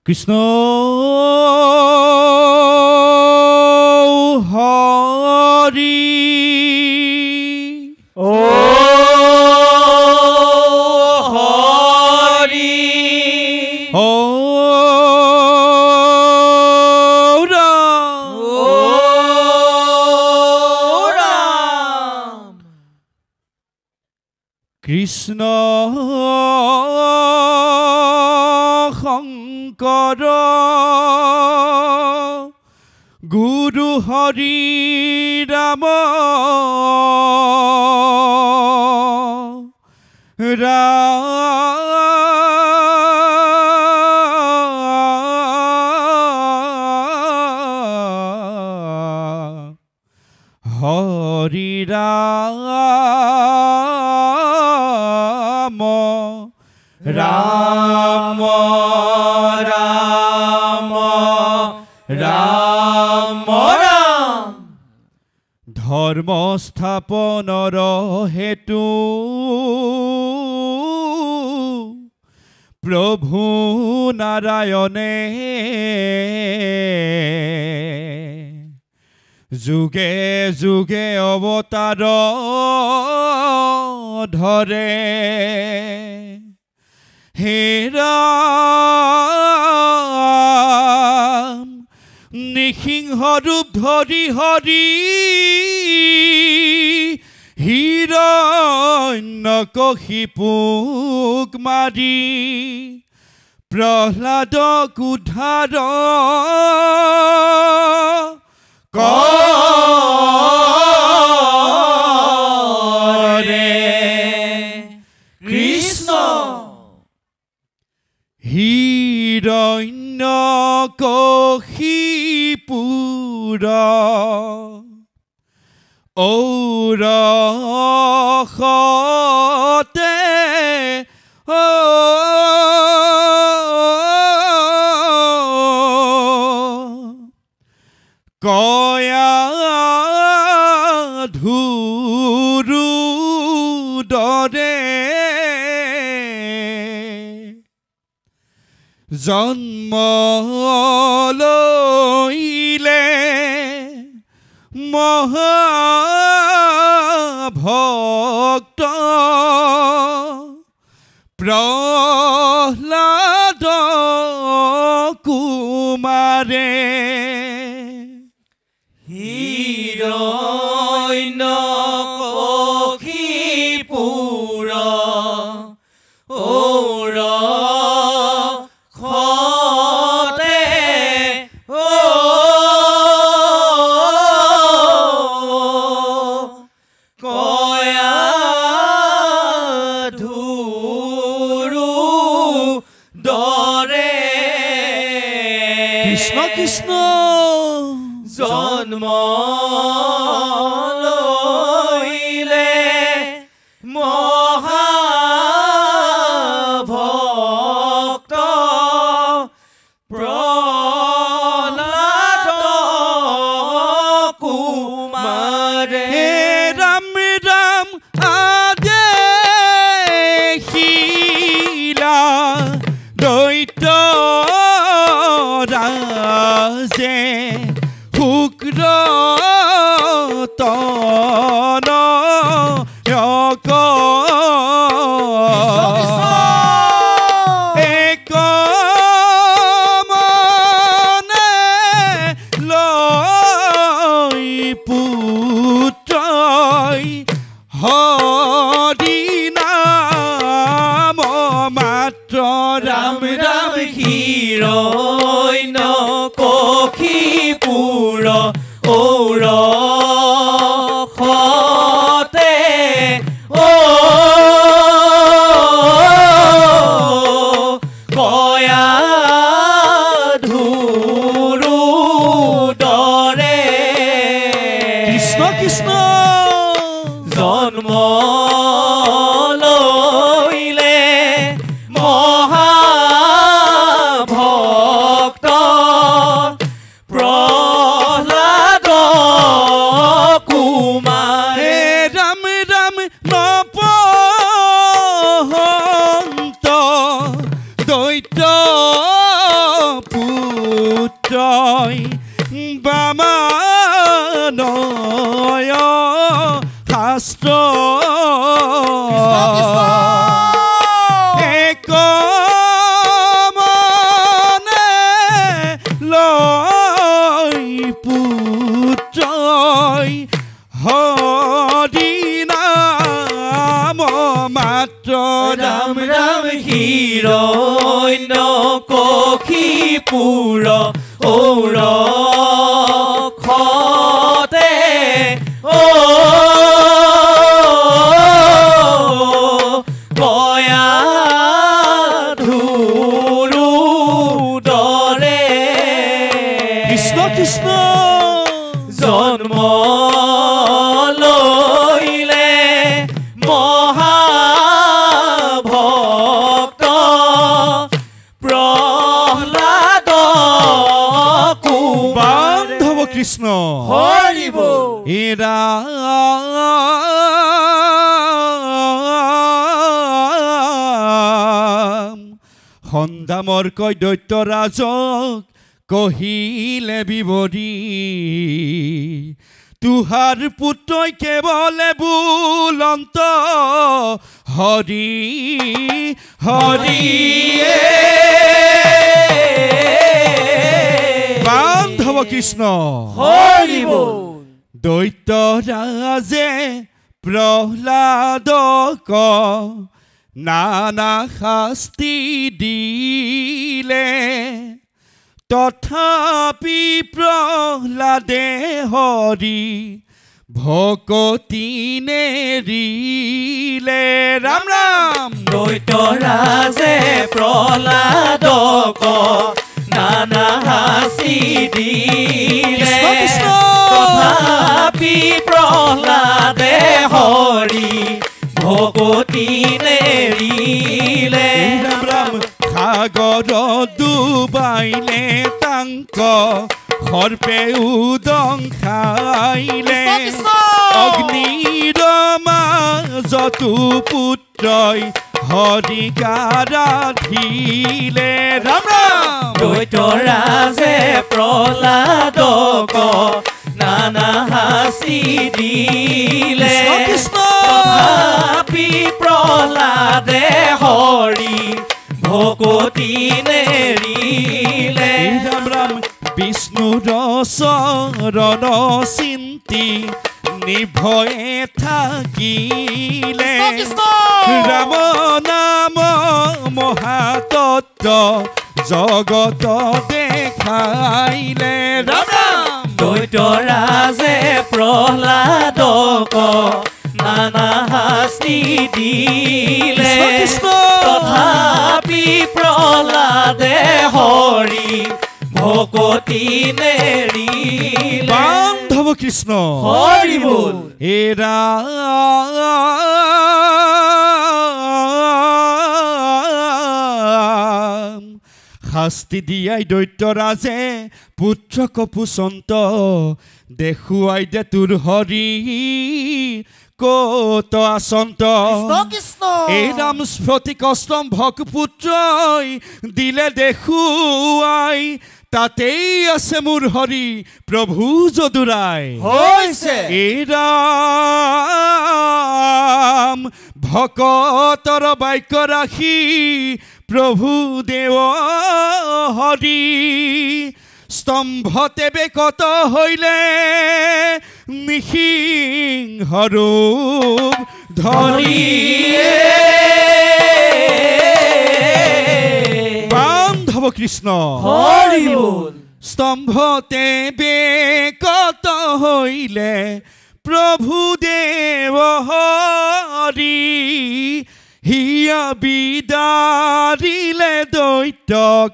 কৃষ্ণ হৰি ও হৰি ও ৰাম কৃষ্ণ শংকৰ গুৰু হৰি ৰাম হৰি ৰাম ৰাম ৰাম ৰাম ৰাম ধৰ্ম স্থাপনৰ হেতু প্ৰভু নাৰায়ণে যুগে যুগে অৱতাৰ ধৰে হে ৰাম নিসিংহ ৰূপ ধৰি হৰি হিৰণ্যকশিপুক মাৰি প্ৰহ্লাদক উদ্ধাৰ কৰে কৃষ্ণ হিৰণ্যকশিপুৰ ঔৰসতে কয়া ধুৰু দৰে জন্ম লৈলে মহাভক্ত প্ৰহ্লাদ কুমাৰে হিৰণ্যকশিপুৰ ঔৰসতে কয়া ধুৰু দৰে কৃষ্ণ কৃষ্ণ জন্ম লৈলে মহাভক্ত প্ৰহ্লাদ কুমাৰে হে ৰাম ৰাম আদেশিলা দৈত্য ৰাজে শুক্ৰ তন এক মনে লৈ পুত্ৰই হৰি নাম মাত্ৰ ৰাম ৰাম হিৰণ্যকশিপুৰ ঔৰসতে কয়া ধুৰু দৰে কৃষ্ণ কৃষ্ণ জন্ম লৈলে মহাভক্ত লক্ষীপুৰ ঔৰখতে গয়া ধুৰু দৰে কৃষ্ণ কৃষ্ণ জন্ম লৈলে মহাভক্ত প্ৰহ্লাদ কুমাৰ বান্ধৱ কৃষ্ণ হৰিব এৰা সন্দামৰ কৈ দৈত্যৰাজক কহিলে বিৱৰি তুহাৰ পুত্ৰই কেৱলে বুলন্ত হৰি হৰিয়ে বান্ধৱ কৃষ্ণ হৰিব দৈত্যৰাজে প্ৰহ্লাদক নানা শাস্তি দিলে তথাপি প্ৰহ্লাদে হৰি ভকতি নেৰিলে ৰাম ৰাম দৈত্যৰাজে প্ৰহ্লাদক নানা শাস্তি দিলে কৃষ্ণ। তথাপি প্ৰহ্লাদে হৰি ভকতি নেৰিলে ৰাম ৰাম সাগৰ ডুবাইলে তাংক সৰ্পে উদংখাইলে অগ্নিৰ মাজতো পুত্ৰই হৰি গাৰাধিলে ৰাম ৰাম দৈত্যৰাজে প্ৰহ্লাদক নানা শাস্তি দিলে কৃষ্ণ। তথাপি প্ৰহ্লাদে হৰি ভকতি নেৰিলে ৰাম ৰাম বিষ্ণুৰ চৰণ চিন্তি নিভয়ে থাকিলে ৰাম নাম মহাতত্ব জগত দেখাইলে ৰাম ৰাম দৈত্যৰাজে প্ৰহ্লাদক নানা শাস্তি দিলে কৃষ্ণ। তথাপি প্ৰহ্লাদে হৰি ভকতি নেৰিলে বান্ধৱ কৃষ্ণ হৰি বল এৰা শাস্তি দিয়াই দৈত্যৰাজে পুত্ৰক পুচন্ত দেখুৱাই দে তোৰ হৰি কত আচন্ত এই নাম স্ফটিক স্তম্ভক পুত্ৰই দিলে দেখুৱাই তাতেই আছে মোৰ হৰি প্ৰভু যদুৰাই হৈছে এই ৰাম ভকতৰ বাক্য ৰাখি প্ৰভু দেৱ হৰি স্তম্ভতে বেকত হইলে নিসিংহ ৰূপ ধৰি বান্ধৱ কৃষ্ণ হৰি বল স্তম্ভতে বেকত হইলে প্ৰভু দেৱ হৰি হিয়া বিদাৰিলে দৈত্যক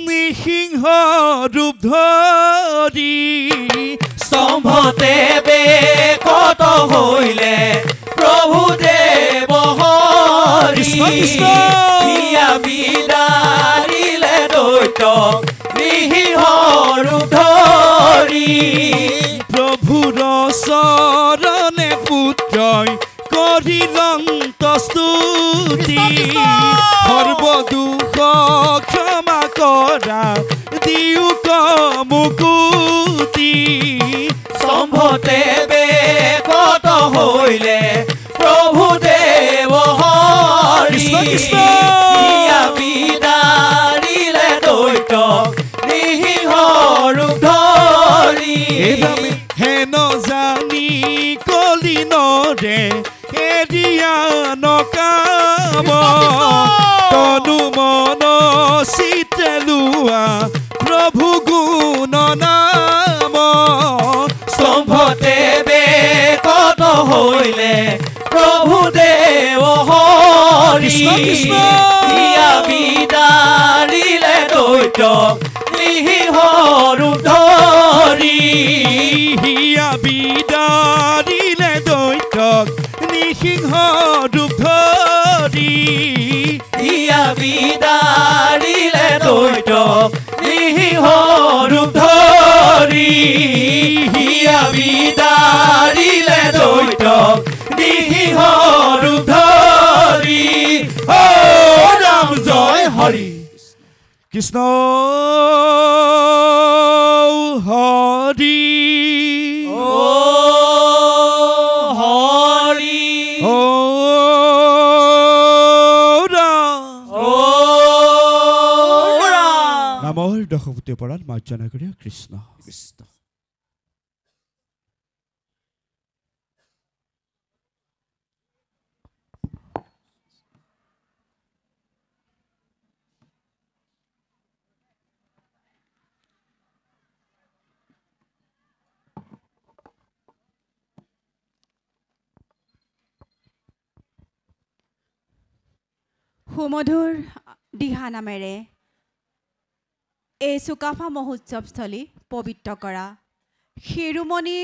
নিসিংহ ৰূপ ধৰি স্তম্ভতে বেকত হইলে প্ৰভু দেৱ হৰি কৃষ্ণ, কৃষ্ণ। হিয়া বিদাৰিলে দৈত্যক নিসিংহ ৰূপ ধৰি প্ৰভুৰ চৰণে পুত্ৰই কৰিলন্ত স্তুতি সৰ্বদুখ ক্ষমা কৰা দিওক মুকুতি স্তম্ভতে বেকত হইলে প্ৰভু দেৱ হৰি কৃষ্ণ, কৃষ্ণ। হিয়া বিদাৰিলে দৈত্যক নিসিংহ ৰূপ ধৰি এৰামে হেন জানি কলি নৰে এৰিয়া নকাম তনু মন চিত্ৰে গোৱা প্ৰভু গুণ নাম স্তম্ভতে বেকত হইলে প্ৰভু দেৱ হৰি কৃষ্ণ, কৃষ্ণ। হিয়া বিদাৰিলে দৈত্য নিসিংহ ৰূপ ধৰি হিয়া বিদাৰিলে দৈত্যক নিসিংহ ৰূপ ধৰি হিয়া বিদাৰিলে দৈত্য নিসিংহ ৰূপ ধৰি হিয়া বিদাৰিলে দৈত্য নিসিংহ ৰূপ ধৰি ও ৰাম জয় হৰি কৃষ্ণ হৰি ও হৰি ও ৰাম ও ৰাম নামৰ দশভূতি পৰাণ মাৰ্জনা কৰি কৃষ্ণ কৃষ্ণ সুমধুৰ দিহা নামেৰে এই চুকাফা মহোৎসৱস্থলী পবিত্ৰ কৰা শিৰোমণি